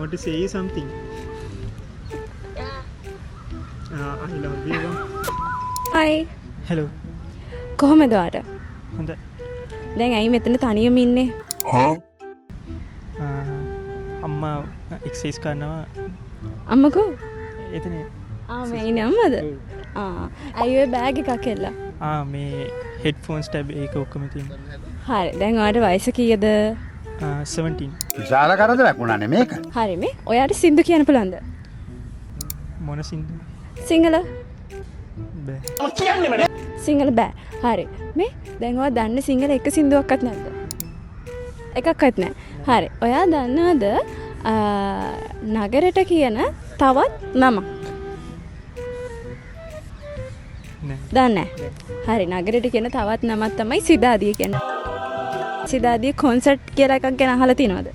want to say something. I love you. Hi. Hello. කොහමද ඔයාට? හොඳයි. දැන් ඇයි මෙතන තනියම ඉන්නේ? අම්මා එක්සයිස් කරනවා. අම්මකෝ? එතන. මේ ඉන්නේ අම්මද? අයියෝ බෑග් එකක් එල්ලා. මේ headphones tab එක ඔක්කොම තියෙනවා. හරි. දැන් ඔයාට වයස කීයද? 17. විශාල කරදරයක් වුණානේ මේක. හරි මේ. ඔයාට සින්දු කියන්න පුළුවන්ද? මොන සින්දු? සිංහල? බෑ. සිංහල බෑ. හරි. මේ දැන් ඔයා දන්නේ සිංහල එක සින්දුවක්වත් නැද්ද? එකක්වත් නැහැ. හරි. ඔයා දන්නවද නගරෙට කියන තවත් නමක්? නෑ. දන්නේ නැහැ. හරි. නගරෙට කියන තවත් නමක් තමයි සිදාදිය කියන්නේ. සිදාදිය කොන්සර්ට් කියලා එකක් ගැන අහලා තියෙනවද?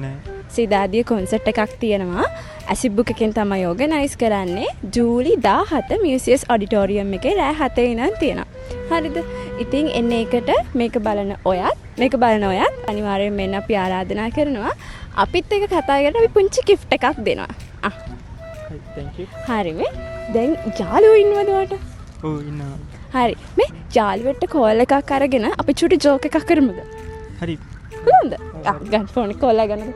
නෑ. සිදාදිය කොන්සර්ට් එකක් තියෙනවා. ඇසිබ්බුක් එකෙන් තමයි ඕගනයිස් කරන්නේ. ජූලි 17 මියුසියස් ඔඩිටෝරියම් එකේ රෑ 7 ඉඳන් තියෙනවා. හරිද? ඉතින් එන්න එකට මේක බලන ඔයත් අනිවාර්යෙන් මෙන්න අපි ආරාධනා කරනවා. අපිත් එක්ක කතා කරලා අපි පුංචි gift එකක් දෙනවා. Thank you. හරි මේ. දැන් යාළුවෝ ඉන්නවද ඔයාට? ඔව් ඉන්නවා. හරි. මේ යාළුවෙක්ට කෝල් එකක් අරගෙන අපි චුටි ජෝක් එකක් කරමුද? හරි. පුළුවන්ද? ගන්න ෆෝන් එක කෝල් එක ගන්නද?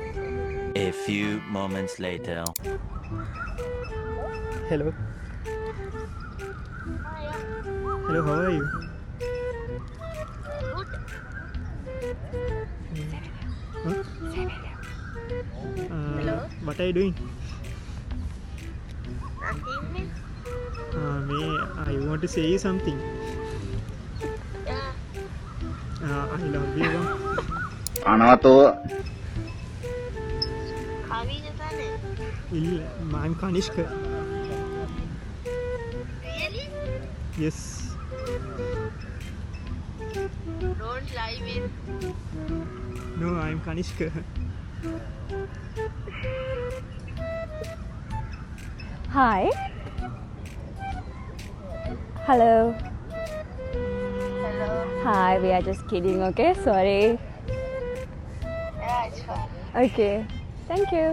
A few moments later. Hello. Hello, how are you? Huh? Hello. What are you doing? Nothing. I want to say something. Yeah. I love you. අනවතෝ Kaviya thane. I'm Kanishka. Really? Yes. Don't lie with. No, I'm Kanishka. Hi. Hello. Hello. Hi, we are just kidding, okay? Sorry. Yeah, it's fine. Okay. Thank you.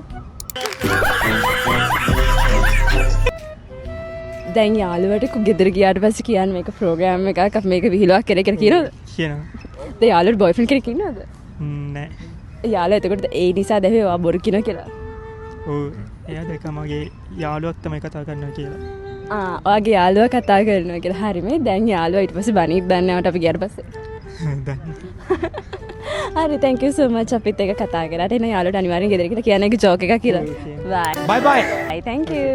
දැන් යාළුවට ගෙදර ගියාට පස්සේ කියන්නේ මේක programme එකක් අපි මේක විහිළුවක් කරේ කියලා කියනවද? කියනවා. දැන් යාළුවට බොයිෆ්‍රෙන්ඩ් කෙනෙක් ඉන්නවද? නෑ. යාළුවා එතකොට ඒ නිසා දැවේ ඔයා බොරු කියනවා කියලා. ඔව් එයා දැක්ක මගේ යාළුවක් තමයි කතා කරනවා කියලා. ඔයාගේ යාළුවා කතා කරනවා කියලා. හරි මේ දැන් යාළුවා ඊට පස්සේ බණීත් දන්නේ නැවට අපි ගියාට පස්සේ. හරි thank you so much අපිත් එක කතා කරාට එන යාළුවට අනිවාර්යෙන් ගෙදර ගිහලා කියන්න එක ජෝක් එකක් කියලා. Okay. bye Bye bye. thank you